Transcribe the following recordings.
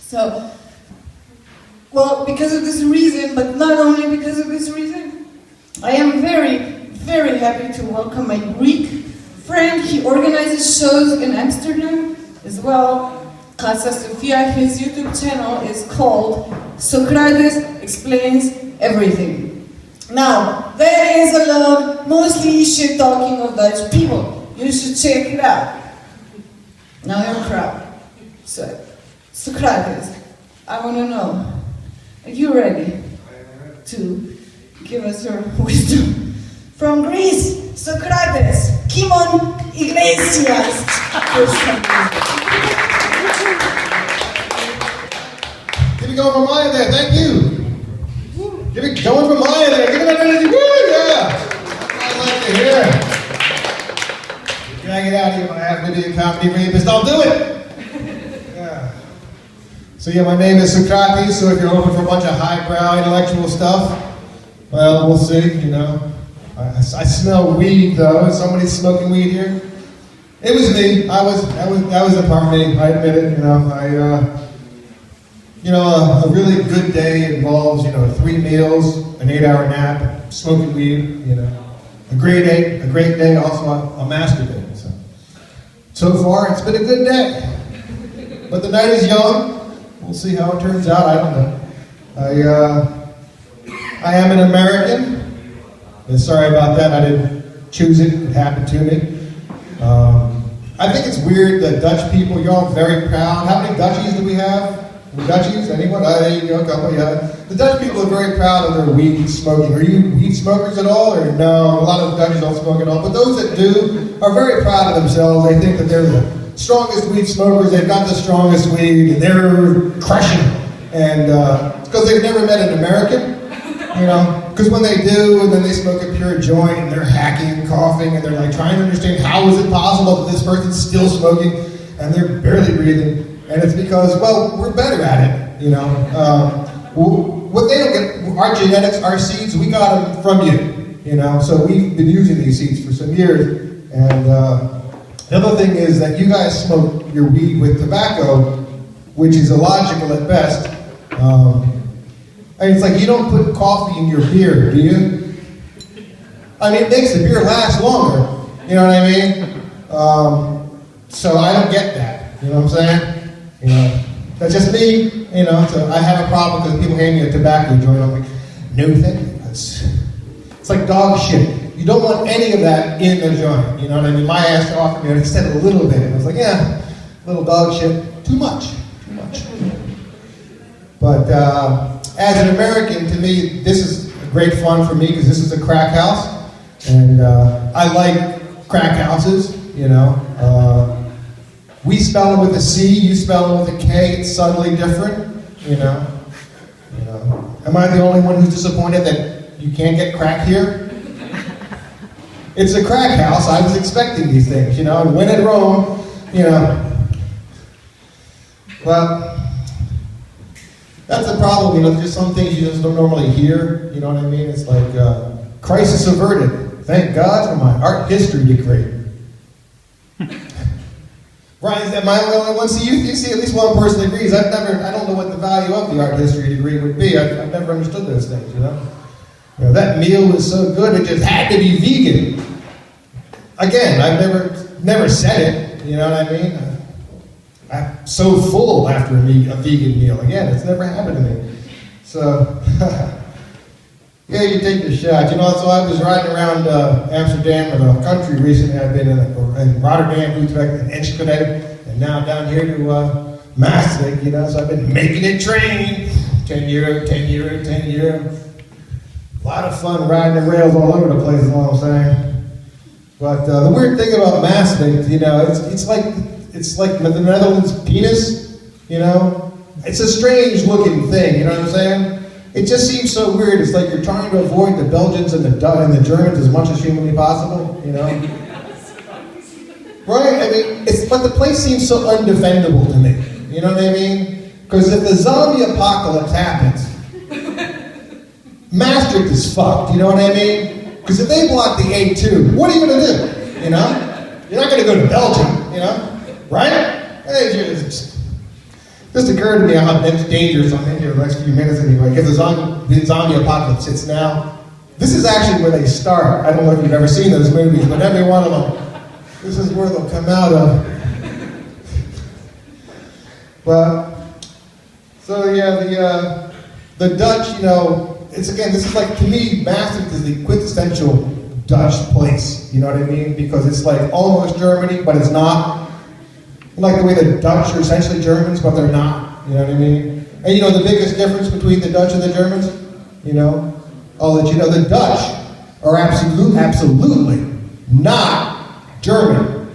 So, well, because of this reason, but not only because of this reason, I am very, very happy to welcome my Greek friend. He organizes shows in Amsterdam as well. Casa Sofia, his YouTube channel is called Socrates Explains Everything. Now, that is a lot, mostly shit talking of Dutch people. You should check it out. Now you're proud. So, Socrates, I want to know, are you ready to give us your wisdom? From Greece, Socrates, Kimon Iglesias. Give me going for Maja there, thank you. Give it going for Maja there, give it up energy, woo, yeah. I'd like to hear it. Drag it out here when I have to be a comedy rapist, I'll do it. Yeah. So yeah, my name is Socrates, so if you're hoping for a bunch of highbrow intellectual stuff, well, we'll see, you know. I smell weed though, is somebody smoking weed here? It was me, that was a part of me, I admit it, you know. A really good day involves, 3 meals, an 8-hour nap, smoking weed, A great day, also a masturbating. So far, it's been a good day. But the night is young. We'll see how it turns out. I don't know. I am an American. And sorry about that. I didn't choose it. It happened to me. I think it's weird that Dutch people, you're all very proud. How many Dutchies do we have? Dutchies? Anyone? There you go, a couple, yeah. The Dutch people are very proud of their weed smoking. Are you weed smokers at all? Or no? A lot of Dutchies don't smoke at all. But those that do are very proud of themselves. They think that they're the strongest weed smokers. They've got the strongest weed, and they're crushing it. And it's because they've never met an American, Because when they do, and then they smoke a pure joint, and they're hacking and coughing, and they're like trying to understand how is it possible that this person's still smoking, and they're barely breathing. And it's because, well, we're better at it, What they don't get, our genetics, our seeds, we got them from you, So we've been using these seeds for some years. And the other thing is that you guys smoke your weed with tobacco, which is illogical at best. And it's like you don't put coffee in your beer, do you? I mean, it makes the beer last longer, you know what I mean? So I don't get that, you know what I'm saying? That's just me, so I have a problem because people hand me a tobacco joint. I'm like, no thank you. It's like dog shit. You don't want any of that in the joint, you know what I mean? My ass offered me, and it said a little bit. And I was like, yeah, little dog shit, too much. But as an American, to me, this is great fun for me because this is a crack house. And I like crack houses, we spell it with a C, you spell it with a K, it's subtly different, Am I the only one who's disappointed that you can't get crack here? It's a crack house, I was expecting these things, and when in Rome, Well, that's the problem, there's some things you just don't normally hear, you know what I mean? It's like, crisis averted, thank God for my art history degree. Right, am I the only one? See, you see at least one person agrees. I don't know what the value of the art history degree would be. I've never understood those things, That meal was so good, it just had to be vegan. Again, I've never said it, you know what I mean? I'm so full after a vegan meal. Again, it's never happened to me. So, yeah, you take the shot. So I was riding around Amsterdam in a country recently. I've been in Rotterdam, Utrecht, and Enschede, and now down here to Maastricht, so I've been making it train. 10 euro, 10 euro, 10 euro. A lot of fun riding the rails all over the place is all I'm saying. But the weird thing about Maastricht, it's like the Netherlands penis, It's a strange looking thing, you know what I'm saying? It just seems so weird. It's like you're trying to avoid the Belgians and the Germans as much as humanly possible, Right? I mean, but the place seems so undefendable to me. You know what I mean? Because if the zombie apocalypse happens, Maastricht is fucked, you know what I mean? Because if they block the A2, what are you going to do? You're not going to go to Belgium, Right? Just occurred to me how dangerous I'm in here the next few minutes anyway. If the zombie apocalypse hits now, this is actually where they start. I don't know if you've ever seen those movies, but every one of them, this is where they'll come out of. So yeah, the Dutch, it's again, this is like, to me, Maastricht is the quintessential Dutch place, you know what I mean? Because it's like almost Germany, but it's not. Like the way the Dutch are essentially Germans, but they're not, you know what I mean? And the biggest difference between the Dutch and the Germans, I'll let you know, the Dutch are absolutely not German.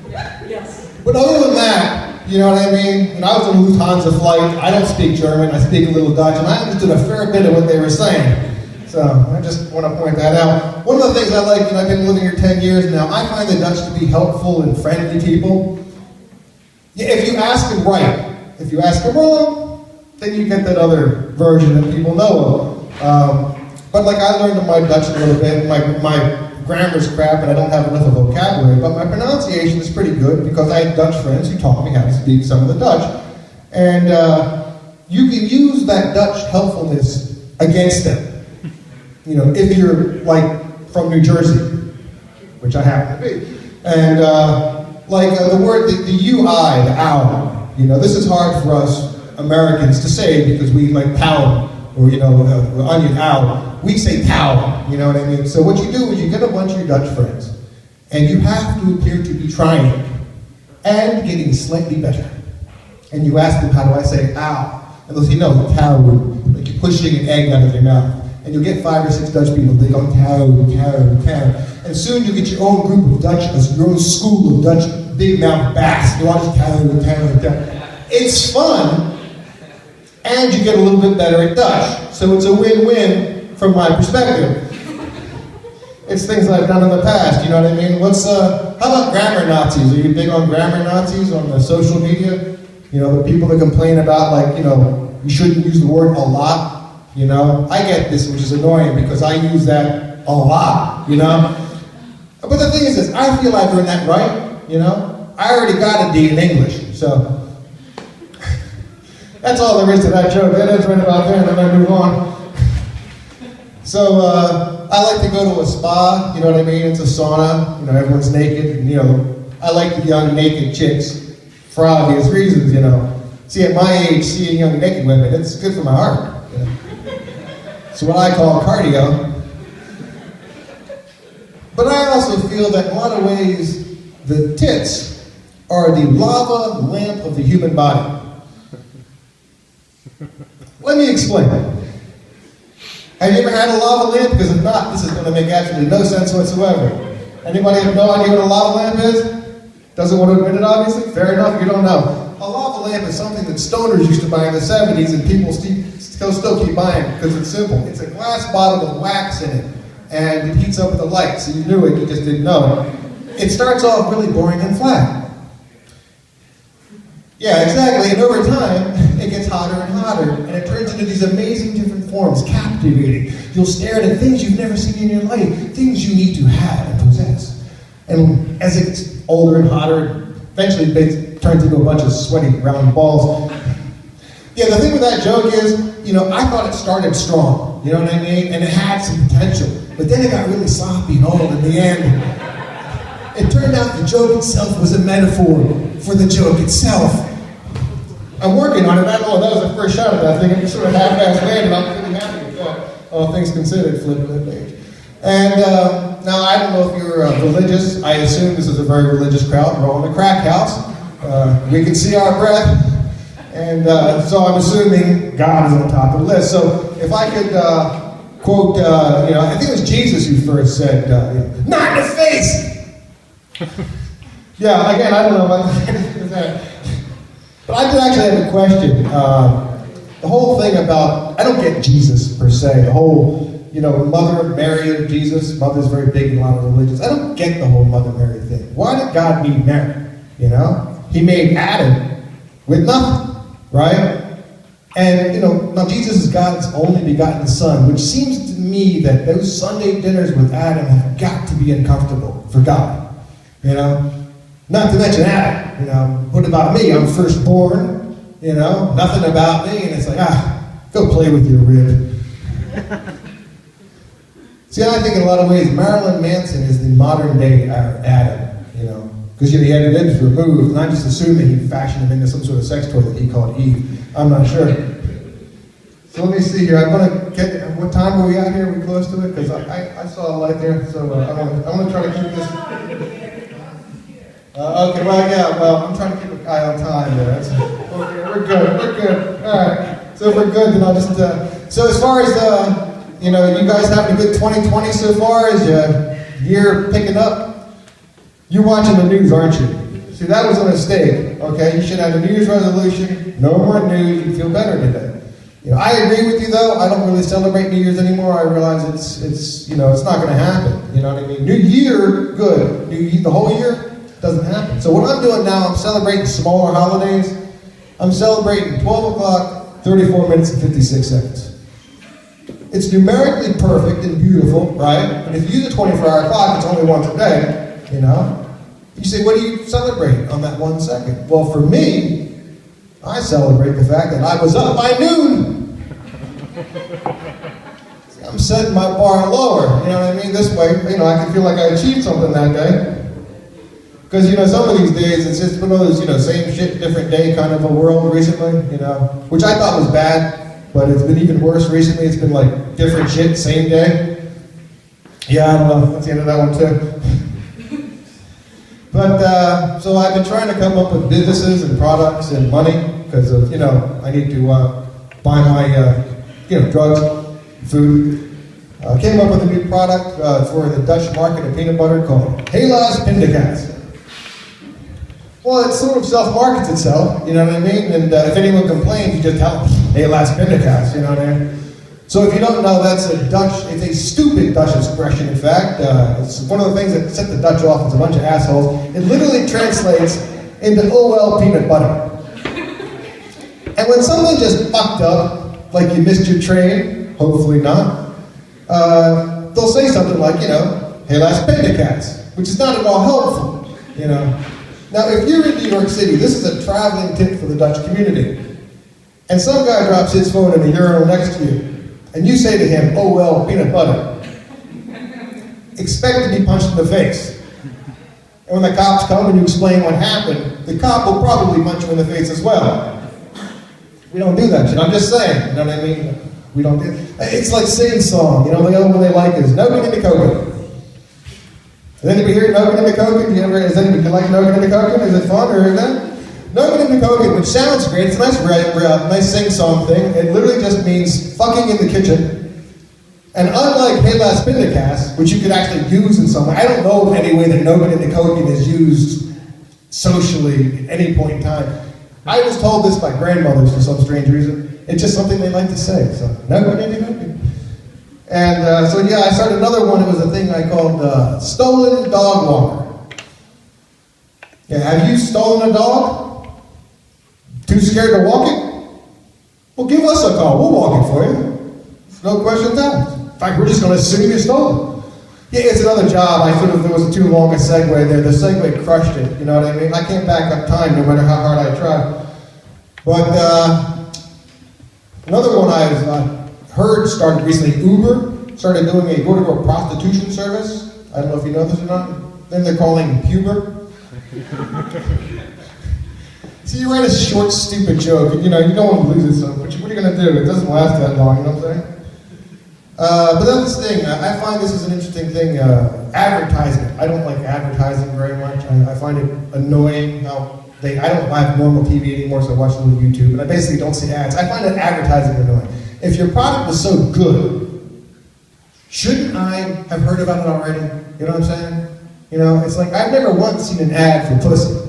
Yes. But other than that, you know what I mean? When I was on a Lufthansa flight, I don't speak German, I speak a little Dutch, and I understood a fair bit of what they were saying. So I just want to point that out. One of the things I like, I've been living here 10 years now, I find the Dutch to be helpful and friendly people. If you ask them right, if you ask them wrong, then you get that other version that people know of. But like I learned my Dutch a little bit, my grammar's crap and I don't have enough of vocabulary, but my pronunciation is pretty good because I had Dutch friends who taught me how to speak some of the Dutch. And you can use that Dutch helpfulness against them. If you're like from New Jersey, which I happen to be. And the word, the UI, the ow, this is hard for us Americans to say because we like pound or, onion, ow. We say pow, you know what I mean? So what you do is you get a bunch of your Dutch friends and you have to appear to be trying and getting slightly better. And you ask them, how do I say ow? And they'll say, no, cow, like you're pushing an egg out of your mouth. And you'll get 5 or 6 Dutch people, they go, cow. And soon you get your own group of Dutch, your own school of Dutch big mouth bass. You want cow. It's fun, and you get a little bit better at Dutch. So it's a win-win from my perspective. It's things I've done in the past, you know what I mean? How about grammar Nazis? Are you big on grammar Nazis on the social media? The people that complain about you shouldn't use the word a lot. I get this, which is annoying because I use that a lot, But the thing is this, I feel I've earned that right, I already got a D in English, so that's all there is to that joke. That ends right about there, and then I move on. So I like to go to a spa, you know what I mean? It's a sauna, everyone's naked, and, I like the young naked chicks for obvious reasons, See, at my age, seeing young naked women, it's good for my heart. It's what I call cardio. But I also feel that in a lot of ways, the tits are the lava lamp of the human body. Let me explain. Have you ever had a lava lamp? Because if not, this is going to make absolutely no sense whatsoever. Anybody have no idea what a lava lamp is? Doesn't want to admit it, obviously? Fair enough, you don't know. A lava lamp is something that stoners used to buy in the 70s and people still keep buying it because it's simple. It's a glass bottle with wax in it and it heats up with the light, so you knew it, you just didn't know it. It starts off really boring and flat. Yeah, exactly, and over time, it gets hotter and hotter and it turns into these amazing different forms, captivating. You'll stare at things you've never seen in your life, things you need to have and possess. And as it gets older and hotter, eventually it turns into a bunch of sweaty round balls. Yeah, the thing with that joke is, I thought it started strong, you know what I mean? And it had some potential. But then it got really sloppy and old in the end. It turned out the joke itself was a metaphor for the joke itself. I'm working on it. That was the first shot of that thing. It just sort of half-assed landed. I'm pretty happy with that. All things considered, flip that page. And now, I don't know if you're religious. I assume this is a very religious crowd. We're all in the Kraakhuis. We can see our breath. And so I'm assuming God is on top of the list. So if I could quote, I think it was Jesus who first said, not in the face! Yeah, again, I don't know about that. But I did actually have a question. The whole thing about, I don't get Jesus per se. The whole, Mother Mary of Jesus. Mother's very big in a lot of religions. I don't get the whole Mother Mary thing. Why did God need Mary? He made Adam with nothing. Right? And, now Jesus is God's only begotten Son, which seems to me that those Sunday dinners with Adam have got to be uncomfortable for God. Not to mention Adam. What about me? I'm firstborn. you know, nothing about me, and it's like, go play with your rib. See, I think in a lot of ways, Marilyn Manson is the modern day Adam, you know, because he had limbs removed, and I'm just assuming he fashioned him into some sort of sex toy that he called Eve. I'm not sure. So let me see here. I'm going to get, what time are we at here? Are we close to it? Because I saw a light there, so I'm going to try to keep this. Okay, I'm trying to keep an eye on time there. Okay, we're good. All right. So if we're good, then I'll just, so as far as, you know, you guys having a good 2020 so far? Is your year picking up? You're watching the news, aren't you? See, that was a mistake, okay? You should have a New Year's resolution, no more news, you feel better today. You know, I agree with you though, I don't really celebrate New Year's anymore. I realize it's you know, it's not gonna happen, you know what I mean? New Year, good. The whole year, doesn't happen. So what I'm doing now, I'm celebrating smaller holidays. I'm celebrating 12 o'clock, 34 minutes and 56 seconds. It's numerically perfect and beautiful, right? But if you use a 24-hour clock, it's only once a day, you know? You say, what do you celebrate on that 1 second? Well, for me, I celebrate the fact that I was up by noon. See, I'm setting my bar lower, you know what I mean? This way, you know, I can feel like I achieved something that day. Because, you know, some of these days, it's just one of those, you know, same shit, different day kind of a world recently, you know, which I thought was bad. But it's been even worse recently. It's been like different shit, same day. Yeah, I don't know. That's the end of that one too. But, so I've been trying to come up with businesses and products and money because of, you know, I need to buy my, you know, drugs, food. Came up with a new product for the Dutch market of peanut butter called Helaas Pindakaas. Well, it sort of self-markets itself, you know what I mean? And if anyone complains, you just tell them, Helaas Pindakaas, you know what I mean? So if you don't know, that's it's a stupid Dutch expression, in fact. It's one of the things that set the Dutch off as a bunch of assholes. It literally translates into, oh well, peanut butter. And when something just fucked up, like you missed your train, hopefully not, they'll say something like, you know, Helaas Pindakaas, which is not at all helpful, you know. Now, if you're in New York City, this is a traveling tip for the Dutch community. And some guy drops his phone in the urinal next to you, and you say to him, oh well, peanut butter. Expect to be punched in the face. And when the cops come and you explain what happened, the cop will probably punch you in the face as well. We don't do that shit. I'm just saying, you know what I mean? We don't do it. It's like sing song, you know, the other one they like is Nogan in the Kogan. Has anybody here Nogan in the Kogan? Does anybody like Nogan in the Kogan? Is it fun or is that? Nogan in the Kogan, which sounds great, it's a nice sing-song thing. It literally just means fucking in the kitchen. And unlike Helaas Pindakaas, which you could actually use in some way, I don't know of any way that Nogan in the Kogan is used socially at any point in time. I was told this by grandmothers for some strange reason. It's just something they like to say. So, Nogan in the Kogan. And so yeah, I started another one. It was a thing I called Stolen Dog Walker. Yeah, have you stolen a dog? Too scared to walk it? Well, give us a call. We'll walk it for you. No questions asked. In fact, we're just going to assume you stole it. Yeah, it's another job. There was too long a segue there. The segue crushed it. You know what I mean? I can't back up time no matter how hard I try. But another one I've heard started recently. Uber started doing a door-to-door prostitution service. I don't know if you know this or not. Then they're calling Puber. See, you write a short, stupid joke, and you know, you don't want to lose it, so what are you going to do? It doesn't last that long, you know what I'm saying? But that's the thing, I find this is an interesting thing, advertising. I don't like advertising very much. I find it annoying how I don't have normal TV anymore, so I watch a little YouTube, and I basically don't see ads. I find that advertising annoying. If your product was so good, shouldn't I have heard about it already? You know what I'm saying? You know, it's like, I've never once seen an ad for pussy.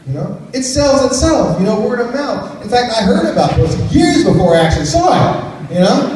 You know? It sells itself, you know, word of mouth. In fact, I heard about pussy years before I actually saw it, you know?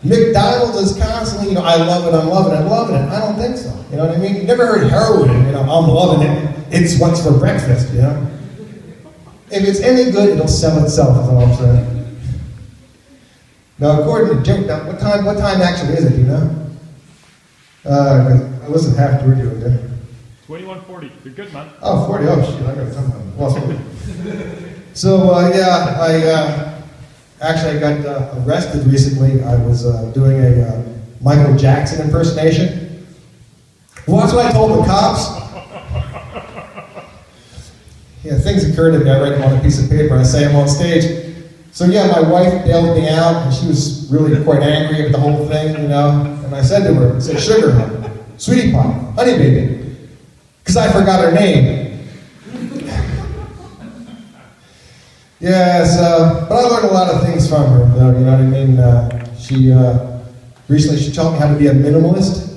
McDonald's is constantly, you know, I love it, I'm loving it, I'm loving it. I don't think so, you know what I mean? You never heard heroin, you know, I'm loving it, it's what's for breakfast, you know? If it's any good, it'll sell itself, is all I'm saying. Now, according to Jim, what time actually is it, you know? I listened half to what you were doing. 21:40. 40. You're good, man. Oh, 40. Oh, shit. I got to come on. Well, so, yeah, I got arrested recently. I was doing a Michael Jackson impersonation. Well, that's what I told the cops. Yeah, things occur to me. I write them on a piece of paper. I say them on stage. So yeah, my wife bailed me out, and she was really quite angry at the whole thing, you know. And I said to her, I said, "Sugar, sweetie pie, honey baby," because I forgot her name. Yes, but I learned a lot of things from her, though. You know what I mean? Recently she taught me how to be a minimalist.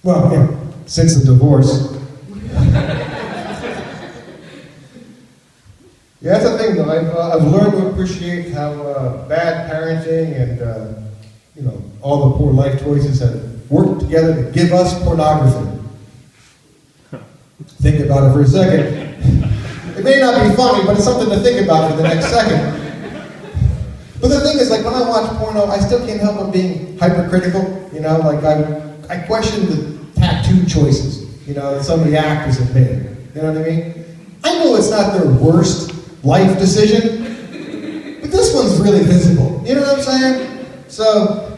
Well, yeah, since the divorce. Yeah, that's the thing, though. I've learned to appreciate how bad parenting and, you know, all the poor life choices have worked together to give us pornography. Think about it for a second. It may not be funny, but it's something to think about for the next second. But the thing is, like, when I watch porno, I still can't help but being hypercritical. You know, like, I question the tattoo choices, you know, that some of the actors have made. You know what I mean? I know it's not their worst life decision, but this one's really visible. You know what I'm saying? So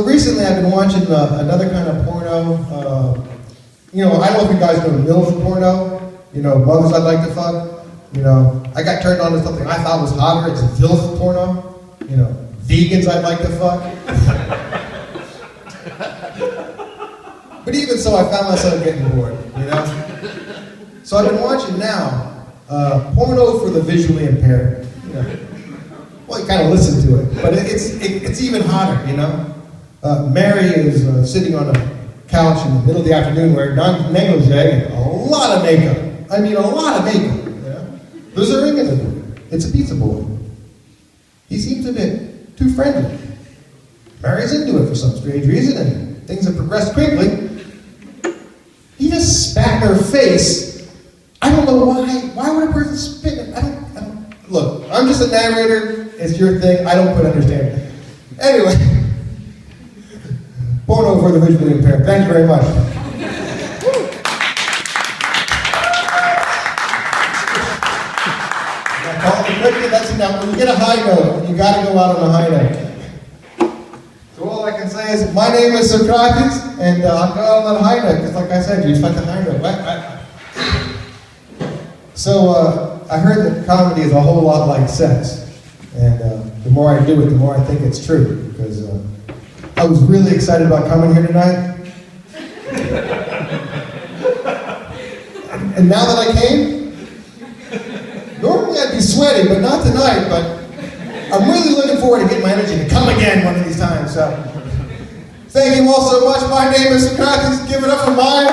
recently I've been watching another kind of porno. You know, I don't know if you guys know MILF porno. You know, mothers I'd like to fuck. You know, I got turned on to something I thought was hotter. It's VILF porno. You know, vegans I'd like to fuck. But even so, I found myself getting bored. You know. So I've been watching now. Porno for the visually impaired. You know. Well, you kind of listen to it, but it's even hotter, you know. Mary is sitting on a couch in the middle of the afternoon wearing non-negligee and a lot of makeup. I mean, a lot of makeup. You know? There's a ring in the door. It's a pizza boy. He seems a bit too friendly. Mary's into it for some strange reason, and things have progressed quickly. He just spat in her face. I don't know why. Why would a person spit? I don't. Look, I'm just a narrator. It's your thing. I don't quite understand. Anyway, porno for the visually impaired. Thank you very much. Now, when you get a high note, you got to go out on a high note. So all I can say is, my name is Socrates, and I'll go out on a high note, because like I said, you expect a high note. So I heard that comedy is a whole lot like sex, and the more I do it, the more I think it's true, because I was really excited about coming here tonight. And now that I came, normally I'd be sweaty, but not tonight, but I'm really looking forward to getting my energy to come again one of these times. So, thank you all so much. My name is Kraakhuis. Give it up for Maja.